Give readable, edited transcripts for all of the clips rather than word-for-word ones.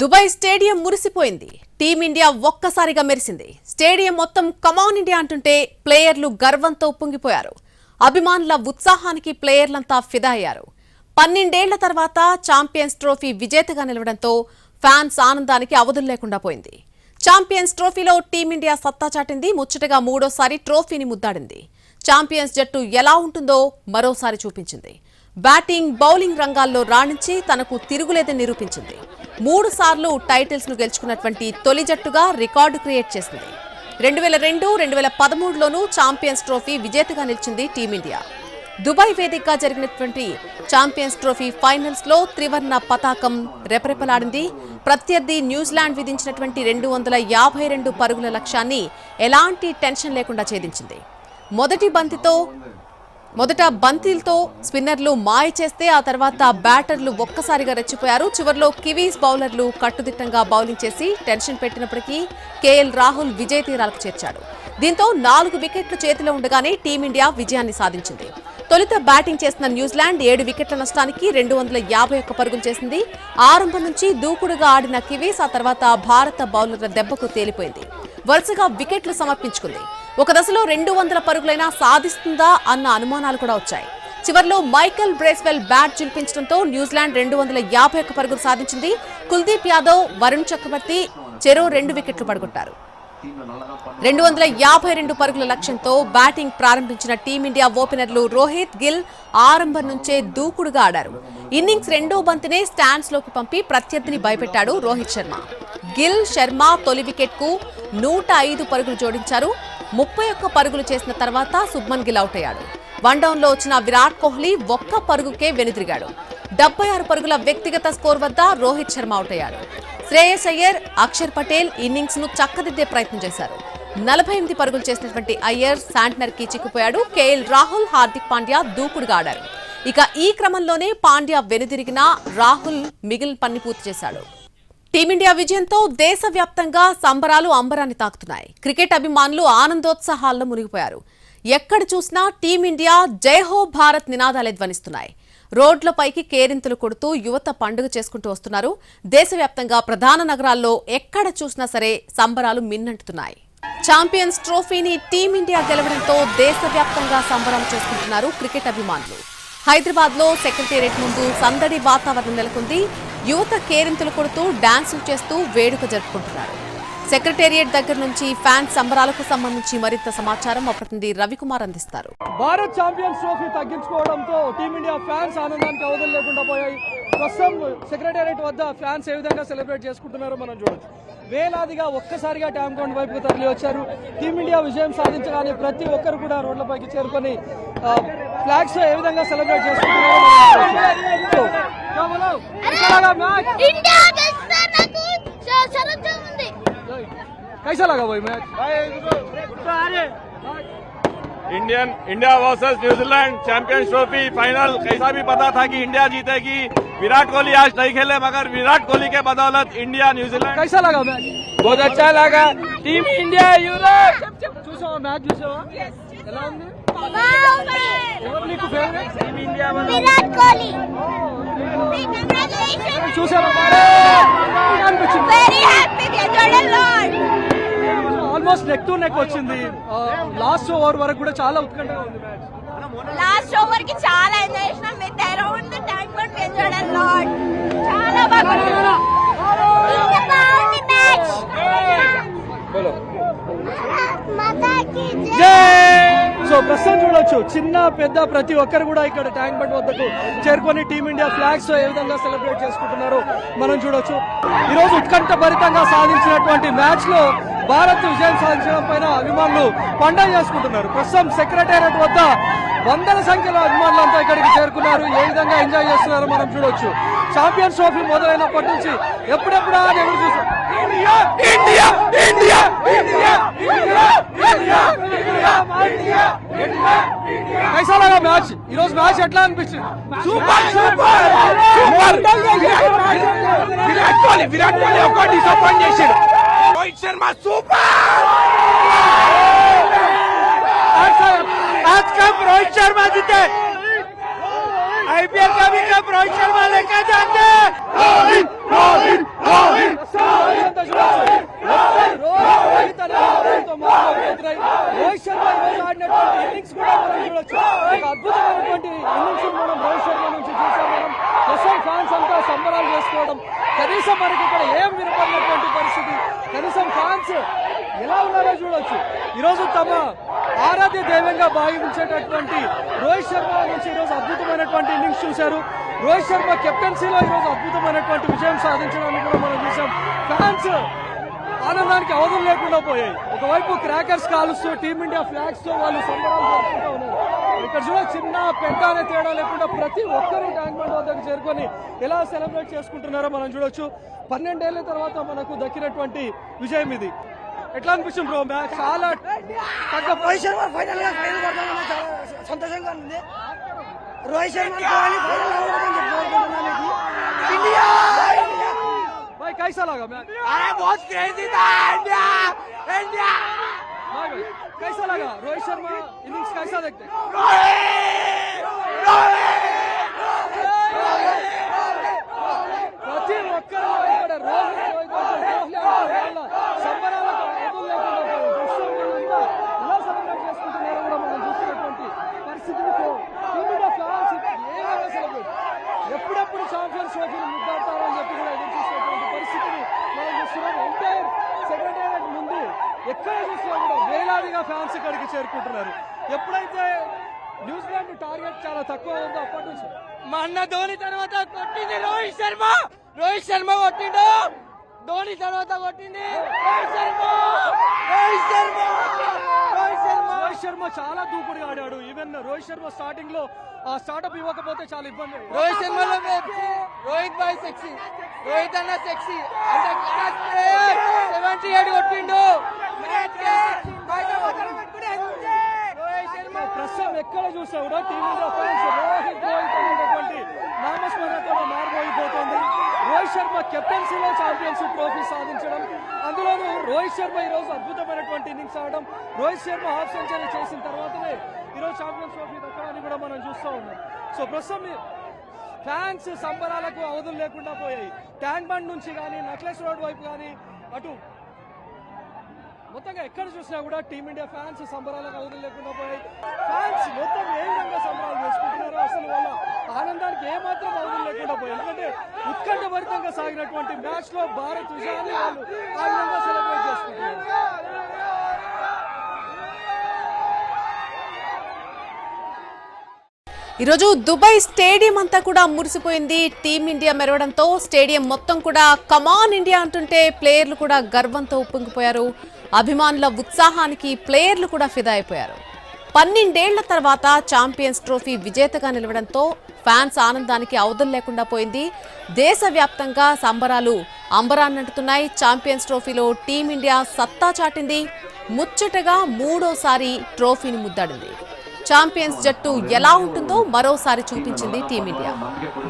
Dubai stadium మురిసిపోయింది. Team India ఒక్కసారిగా మెరిసింది. Stadium మొత్తం కమాన్ ఇండియా అంటుంటే ప్లేయర్లు గర్వంతో ఉప్పొంగిపోయారు. అభిమానుల ఉత్సాహానికి ప్లేయర్లంతా ఫిదా అయ్యారు. 12 ఏళ్ల తర్వాత ఛాంపియన్స్ ట్రోఫీ విజేతగా నిలవడంతో ఫ్యాన్స్ ఆనందానికి అవధులు లేకుండా పోయింది. ఛాంపియన్స్ ట్రోఫీలో టీమిండియా సత్తా చాటింది. ముచ్చటగా మూడోసారి ట్రోఫీని ముద్దాడింది. ఛాంపియన్స్ జట్టు ఎలా ఉంటుందో మరోసారి చూపించింది. బ్యాటింగ్, బౌలింగ్ రంగాల్లో రాణించి తనకు తిరుగులేదని నిరూపించింది. 3 సార్లు టైటిల్స్ ను గెలుచుకున్నటువంటి తొలి జట్టుగా రికార్డు క్రియేట్ చేసింది. 2002, 2013లోనూ ఛాంపియన్స్ ట్రోఫీ విజేతగా నిలిచింది టీమిండియా. దుబాయ్ వేదికగా జరిగినటువంటి ఛాంపియన్స్ ట్రోఫీ ఫైనల్స్ లో త్రివర్ణ పతాకం రెపరెపలాడింది. ప్రత్యర్థి న్యూజిలాండ్ విధించినటువంటి 252 పరుగుల లక్ష్యాన్ని ఎలాంటి టెన్షన్ లేకుండా ఛేదించింది. మొదట బంతితో స్పిన్నర్లు మాయ చేస్తే ఆ తర్వాత బ్యాటర్లు ఒక్కసారిగా రెచ్చిపోయారు. చివర్లో కివీస్ బౌలర్లు కట్టుదిట్టంగా బౌలింగ్ చేసి టెన్షన్ పెట్టినప్పటికీ కేఎల్ రాహుల్ విజయ తీరాలకు చేర్చాడు. దీంతో 4 వికెట్లు చేతిలో ఉండగానే టీమిండియా విజయాన్ని సాధించింది. తొలుత బ్యాటింగ్ చేసిన న్యూజిలాండ్ 7 వికెట్ల నష్టానికి 251 పరుగులు చేసింది. ఆరంభం నుంచి దూకుడుగా ఆడిన కివీస్ ఆ తర్వాత భారత బౌలర్ల దెబ్బకు తేలిపోయింది. వరుసగా వికెట్లు సమర్పించుకుంది. ఒక దశలో 200 పరుగులైనా సాధిస్తుందా అన్న అనుమానాలు కూడా వచ్చాయి. చివర్లో మైకెల్ బ్రేస్వెల్ బ్యాట్ చిల్పించడంతో న్యూజిలాండ్ 251 పరుగులు సాధించింది. కుల్దీప్ యాదవ్, వరుణ్ చక్రవర్తి చెరో 2 వికెట్లు పడగొట్టారు. 252 పరుగుల లక్ష్యంతో బ్యాటింగ్ ప్రారంభించిన టీమిండియా ఓపెనర్లు రోహిత్, గిల్ ఆరంభం నుంచే దూకుడుగా ఆడారు. ఇన్నింగ్స్ రెండో బంతినే స్టాండ్స్ లోకి పంపి ప్రత్యర్థిని భయపెట్టాడు రోహిత్ శర్మ. గిల్, శర్మ తొలి వికెట్ కు 105 పరుగులు జోడించారు. 31 పరుగులు చేసిన తర్వాత శుభ్మన్ గిల్ అవుట్ అయ్యాడు. వన్డౌన్ లో వచ్చిన విరాట్ కోహ్లీ 1 పరుగుకే వెనుదిరిగాడు. 76 పరుగుల వ్యక్తిగత స్కోర్ వద్ద రోహిత్ శర్మ అవుట్ అయ్యాడు. శ్రేయస్ అయ్యర్, అక్షర్ పటేల్ ఇన్నింగ్స్ ను చక్కదిద్దే ప్రయత్నం చేశారు. 48 పరుగులు చేసినటువంటి అయ్యర్ శాంట్నర్ కి చిక్కుపోయాడు. కేఎల్ రాహుల్, హార్దిక్ పాండ్యా దూకుడుగా ఆడారు. ఇక ఈ క్రమంలోనే పాండ్యా వెనుదిరిగిన రాహుల్ మిగిలిన పని పూర్తి చేశాడు. టీమిండియా విజయంతో దేశవ్యాప్తంగా సంబరాలు అంబరాన్ని తాకుతున్నాయి. క్రికెట్ అభిమానులు ఆనందోత్సాహాల్లో మునిగిపోయారు. ఎక్కడ చూసినా టీమిండియా జైహో భారత్ నినాదాలే ధ్వనిస్తున్నాయి. రోడ్లపైకి కేరింతలు కొడుతూ యువత పండుగ చేసుకుంటూ వస్తున్నారు. దేశవ్యాప్తంగా ప్రధాన నగరాల్లో ఎక్కడ చూసినా సరే సంబరాలు మిన్నంటున్నాయి. ఛాంపియన్స్ ట్రోఫీని టీమిండియా గెలవడంతో దేశవ్యాప్తంగా సంబరం చేసుకుంటున్నారు క్రికెట్ అభిమానులు. హైదరాబాద్ లో సెక్రటేరియట్ ముందు సందడి వాతావరణం నెలకొంది. యువత కేరింతలు కొడుతూ డాన్సులు చేస్తూ వేడుక జరుపుకుంటున్నారు. సెక్రటేరియట్ దగ్గర నుంచి ఫ్యాన్స్ సంబరాలకు సంబంధించి మరింత సమాచారం మా ప్రతినిధి రవికుమార్ అందిస్తారు. భారత్ ఛాంపియన్స్ ట్రోఫీ తగ్గించుకోవడంతో టీమిండియా ఫ్యాన్స్ ఆనందానికి అవధులు లేకుండా పోయాయి. ప్రస్తుతం సెక్రటేరియట్ వద్ద ఫ్యాన్స్ ఏ విధంగా సెలబ్రేట్ చేసుకుంటున్నారో మనం చూడొచ్చు. వేలాదిగా ఒక్కసారిగా ట్యాంక్ గ్రౌండ్ వైపుకు తరలి వచ్చారు. టీమిండియా విజయం సాధించగానే ప్రతి ఒక్కరు కూడా రోడ్లపైకి చేరుకొని ఫ్లాగ్స్ ఏ విధంగా సెలబ్రేట్ చేసుకుంటున్నారో कैसा लगा भाई match? India versus New Zealand champions trophy final कैसा भी पता था कि इंडिया जीतेगी. विराट कोहली आज नहीं खेले मगर विराट कोहली के बदौलत इंडिया न्यूजीलैंड. कैसा लगा मैच? बहुत अच्छा लगा. टीम इंडिया यूरोप చూసావా మ్యాచ్ చూసావా? ఎలా ఉంది? ఎవరు నీకు favourite? Team India Virat Kohli. చూసావా? అనిపించింది. Very happy we enjoyed a lot. Almost neck to neck వచ్చింది. లాస్ట్ ఓవర్ వరకు కూడా చాలా ఉత్కంఠగా ఉంది మ్యాచ్. లాస్ట్ ఓవర్ కి చాలా ఎంజాయ్ చేసాం. With around the time but we enjoyed a lot. చాలా బాగుంది. ఇంకా బాగుంది మ్యాచ్. బోలో మాతా కీ జై. సో ప్రస్తుతం చూడొచ్చు చిన్న పెద్ద ప్రతి ఒక్కరు కూడా ఇక్కడ ట్యాంక్ బండ్ వద్దకు చేరుకొని టీమిండియా ఫ్లాగ్స్ ఏ విధంగా సెలబ్రేట్ చేసుకుంటున్నారో మనం చూడొచ్చు. ఈరోజు ఉత్కంఠ భరితంగా సాధించినటువంటి మ్యాచ్ లో భారత్ విజయం సాధించడం పైన అభిమానులు పండుగ చేసుకుంటున్నారు. ప్రస్తుతం సెక్రటేరియట్ వద్ద వందల సంఖ్యలో అభిమానులంతా ఇక్కడికి చేరుకున్నారు. ఏ విధంగా ఎంజాయ్ చేస్తున్నారో మనం చూడొచ్చు. ఛాంపియన్స్ ట్రోఫీ మొదలైనప్పటి నుంచి ఎప్పుడెప్పుడా అని ఎదురు చూసాం. कैसा लगा मैच? ఈ రోజు మ్యాచ్ ఎట్లా అనిపించింది? విరాట్ కోహ్లీ ఒక డిసప్పాయింట్ చేశాడు. రోహిత్ శర్మ సూపర్. आज कब रोहित शर्मा जीते? आईपीएल का भी कप रोहित शर्मा लेके जाते हैं. ఉత్కంఠ చూడొచ్చు. రోహిత్ అనే పేరుతో మొదలవుతున్నాయి. రోహిత్ శర్మ ఈరోజు ఆడినటువంటి ఇన్నింగ్స్ కూడా మనం చూడొచ్చు. ఒక అద్భుతమైనటువంటి ఇన్నింగ్స్ మనం రోహిత్ శర్మ నుంచి చూసాం. మనం ప్రస్తుతం ఫ్యాన్స్ అంతా సంబరాలు చేసుకోవడం, కనీసం మనకి ఇక్కడ ఏం వినపడినటువంటి పరిస్థితి. కనీసం ఫ్యాన్స్ ఎలా ఉన్నారో చూడొచ్చు. ఈరోజు తమ ఆరాధ్య దైవంగా భావించేటటువంటి రోహిత్ శర్మ నుంచి ఈరోజు అద్భుతమైనటువంటి ఇన్నింగ్స్ చూశారు. రోహిత్ శర్మ కెప్టెన్సీలో ఈరోజు అద్భుతమైనటువంటి విజయం సాధించడానికి కూడా మనం చూసాం. ఫ్యాన్స్ ఆనందానికి అవధులు లేకుండా పోయాయి. ఒకవైపు క్రాకర్స్ కాలుస్తూ టీమిండియా ఫ్లాగ్స్ తో వాళ్ళు సంబరాలు జరుపుకుంటూ ఉన్నారు. ఇక్కడ చూడ చిన్న పెద్ద అనే తేడా లేకుండా ప్రతి ఒక్కరూ ట్యాంక్ బండ్ వద్దకు చేరుకొని ఎలా సెలబ్రేట్ చేసుకుంటున్నారో మనం చూడొచ్చు. 12 ఏళ్ల తర్వాత మనకు దక్కినటువంటి విజయం ఇది. ఎట్లా అనిపిస్తుంది బ్రో మ్యాచ్? చాలా రోహిత్ శర్మ ఫైనల్ పడతామని చాలా సంతోషంగా ఉంది. రోహిత్ శర్మ ఇండియా भाई कैसा लगा मैच? अरे बहुत क्रेजी था इंडिया इंडिया। भाई कैसा लगा रोहित शर्मा इनिंग्स कैसा देखते हैं? ప్రతి ఒక్కరు ఇక్కడ రోహిత్ సంబరాలకు ఎదురు లేకుండా ఎలా సెలబ్రేట్ చేసుకుంటున్నారో కూడా మనం చూస్తున్నటువంటి పరిస్థితులు. టీమిండియా ఫ్యాన్స్ ఏ విధంగా సెలబ్రేట్, ఎప్పుడెప్పుడు ఛాంపియన్స్ ట్రోఫీని ముద్దాడతారని చెప్పి కూడా ఎదురు చూసినటువంటి పరిస్థితిని మనం చూస్తున్నాం. ఎంటైర్ సెక్రటేరియట్ ముందు ఎక్కడ చూసినా కూడా వేలాదిగా ఫ్యాన్స్ ఇక్కడికి చేరుకుంటున్నారు. ఎప్పుడైతే న్యూజిలాండ్ టార్గెట్ చాలా తక్కువ ఉందో అప్పటి నుంచి మా అన్న ధోని తర్వాత కొట్టింది రోహిత్ శర్మ. రోహిత్ శర్మ కొట్టిండు, ధోని తర్వాత కొట్టింది రోహిత్ శర్మ. రోహిత్ శర్మ రోహిత్ శర్మ రోహిత్ శర్మ చాలా దూకుడుగా ఆడాడు. ఈవెన్ రోహిత్ శర్మ స్టార్టింగ్ లో ఆ స్టార్ట్అప్ ఇవ్వకపోతే చాలా ఇబ్బంది. రోహిత్ శర్మలో రోహిత్ బాయ్ సెక్సీ, రోహిత్ అన్న సెక్సీ అంటే క్లాస్ ప్లేయర్. 78 కొట్టిండు. ప్రస్తుతం ఎక్కడ చూసా కూడా టీమిండియా ఫ్యాన్స్ రోహిత్ అనేటువంటి నామస్మరణతో మారిపోయిపోతుంది. రోహిత్ శర్మ కెప్టెన్సీలో ఛాంపియన్షిప్ ట్రోఫీ సాధించడం, అందులోనూ రోహిత్ శర్మ ఈరోజు అద్భుతమైనటువంటి ఇన్నింగ్స్ ఆడడం, రోహిత్ శర్మ హాఫ్ సెంచరీ చేసిన తర్వాతనే ఈరోజు ఛాంపియన్స్ ట్రోఫీ దక్కడాన్ని కూడా మనం చూస్తూ ఉన్నాం. సో ప్రస్తుతం ఫ్యాన్స్ సంబరాలకు అవధులు లేకుండా పోయాయి. ట్యాంక్ బండ్ నుంచి కానీ నక్లెస్ రోడ్ వైపు కానీ అటు మొత్తంగా ఎక్కడ చూసినా కూడా టీమిండియా ఫ్యాన్స్ సంబరాలకు అవధులు లేకుండా పోయాయి. ఫ్యాన్స్ మొత్తం ఏ విధంగా సంబరాలు చేసుకుంటున్నారో అసలు వాళ్ళ ఆనందానికి ఏమాత్రం అవధులు లేకుండా పోయాయి. ఎందుకంటే ఉత్కంఠభరితంగా సాగినటువంటి మ్యాచ్ లో భారత్ విజయాన్ని వాళ్ళు ఆ విధంగా సెలబ్రేట్ చేసుకుంటున్నారు. ఈరోజు దుబాయ్ స్టేడియం అంతా కూడా మురిసిపోయింది. టీమిండియా మెరవడంతో స్టేడియం మొత్తం కూడా కమాన్ ఇండియా అంటుంటే ప్లేయర్లు కూడా గర్వంతో ఉప్పొంగిపోయారు. అభిమానుల ఉత్సాహానికి ప్లేయర్లు కూడా ఫిదా అయిపోయారు. 12 ఏళ్ల తర్వాత ఛాంపియన్స్ ట్రోఫీ విజేతగా నిలవడంతో ఫ్యాన్స్ ఆనందానికి అవధులు లేకుండా పోయింది. దేశవ్యాప్తంగా సంబరాలు అంబరాన్నంటున్నాయి. ఛాంపియన్స్ ట్రోఫీలో టీమిండియా సత్తా చాటింది. ముచ్చటగా 3వ ట్రోఫీని ముద్దాడింది. ఛాంపియన్స్ జట్టు ఎలా ఉంటుందో మరోసారి చూపించింది టీమిండియా.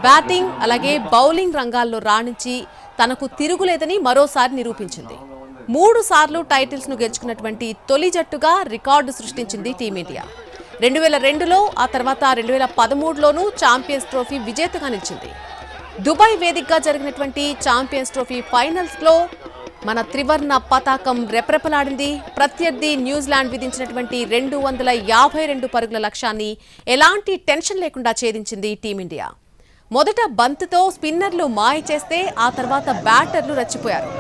బ్యాటింగ్ అలాగే బౌలింగ్ రంగాల్లో రాణించి తనకు తిరుగులేదని మరోసారి నిరూపించింది. 3 సార్లు టైటిల్స్ ను గెలుచుకున్నటువంటి తొలి జట్టుగా రికార్డు సృష్టించింది టీమిండియా. 2002లో ఆ తర్వాత 2013లోనూ ఛాంపియన్స్ ట్రోఫీ విజేతగా నిలిచింది. దుబాయ్ వేదికగా జరిగినటువంటి ఛాంపియన్స్ ట్రోఫీ ఫైనల్స్ లో మన త్రివర్ణ పతాకం రెపరెపలాడింది. ప్రత్యర్థి న్యూజిలాండ్ విధించినటువంటి 252 పరుగుల లక్ష్యాన్ని ఎలాంటి టెన్షన్ లేకుండా ఛేదించింది టీమిండియా. మొదట బంతితో స్పిన్నర్లు మాయ చేస్తే ఆ తర్వాత బ్యాటర్లు రెచ్చిపోయారు.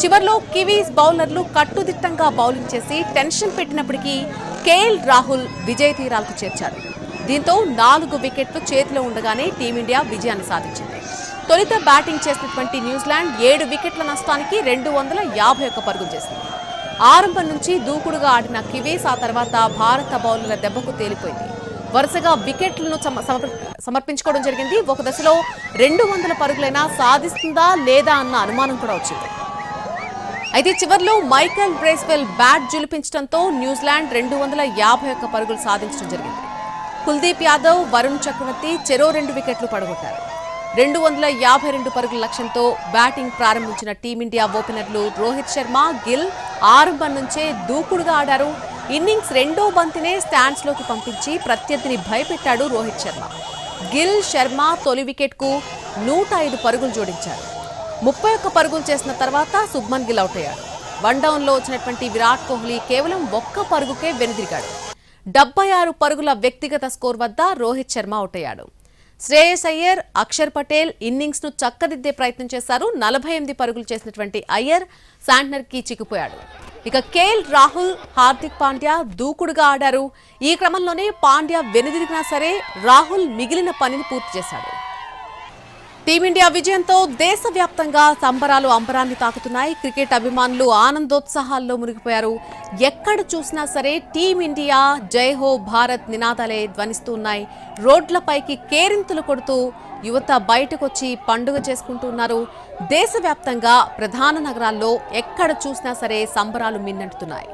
చివర్లో కివీస్ బౌలర్లు కట్టుదిట్టంగా బౌలింగ్ చేసి టెన్షన్ పెట్టినప్పటికీ కేఎల్ రాహుల్ విజయ తీరాలకు చేర్చాడు. దీంతో 4 వికెట్లు చేతిలో ఉండగానే టీమిండియా విజయాన్ని సాధించింది. తొలుత బ్యాటింగ్ చేసినటువంటి న్యూజిలాండ్ 7 వికెట్ల నష్టానికి 251 పరుగులు చేసింది. ఆరంభం నుంచి దూకుడుగా ఆడిన కివీస్ ఆ తర్వాత భారత బౌలర్ల దెబ్బకు తేలిపోయింది. వరుసగా వికెట్లను సమర్పించుకోవడం జరిగింది. ఒక దశలో 200 పరుగులైనా సాధిస్తుందా లేదా అన్న అనుమానం కూడా వచ్చింది. అయితే చివర్లో మైకెల్ బ్రేస్వెల్ బ్యాట్ జులిపించడంతో న్యూజిలాండ్ 251 పరుగులు సాధించడం జరిగింది. కుల్దీప్ యాదవ్, వరుణ్ చక్రవర్తి చెరో 2 వికెట్లు పడగొట్టారు. 252 పరుగుల లక్ష్యంతో బ్యాటింగ్ ప్రారంభించిన టీమిండియా ఓపెనర్లు రోహిత్ శర్మ, గిల్ ఆరంభం నుంచే దూకుడుగా ఆడారు. ఇన్నింగ్స్ 2వ బంతినే స్టాండ్స్ లోకి పంపించి ప్రత్యర్థిని భయపెట్టాడు రోహిత్ శర్మ. గిల్, శర్మ తొలి వికెట్కు 105 పరుగులు జోడించారు. 31 పరుగులు చేసిన తర్వాత శుభ్మన్ గిల్ అవుట్ అయ్యాడు. 1 డౌన్లో వచ్చినటువంటి విరాట్ కోహ్లీ కేవలం 1 పరుగుకే వెనుదిరిగాడు. 76 పరుగుల వ్యక్తిగత స్కోర్ వద్ద రోహిత్ శర్మ అవుట్ అయ్యాడు. శ్రేయస్ అయ్యర్, అక్షర్ పటేల్ ఇన్నింగ్స్ ను చక్కదిద్దే ప్రయత్నం చేశారు. 48 పరుగులు చేసినటువంటి అయ్యర్ శాంట్నర్ కి చిక్కిపోయాడు. ఇక కేఎల్ రాహుల్, హార్దిక్ పాండ్యా దూకుడుగా ఆడారు. ఈ క్రమంలోనే పాండ్యా వెనుదిరిగినా సరే రాహుల్ మిగిలిన పనిని పూర్తి చేశాడు. టీమిండియా విజయంతో దేశవ్యాప్తంగా సంబరాలు అంబరాన్ని తాకుతున్నాయి. క్రికెట్ అభిమానులు ఆనందోత్సాహాల్లో మునిగిపోయారు. ఎక్కడ చూసినా సరే టీమిండియా జై హో భారత్ నినాదాలే ధ్వనిస్తూ ఉన్నాయి. రోడ్లపైకి కేరింతలు కొడుతూ యువత బయటకొచ్చి పండుగ చేసుకుంటూ ఉన్నారు. దేశవ్యాప్తంగా ప్రధాన నగరాల్లో ఎక్కడ చూసినా సరే సంబరాలు మిన్నంటున్నాయి.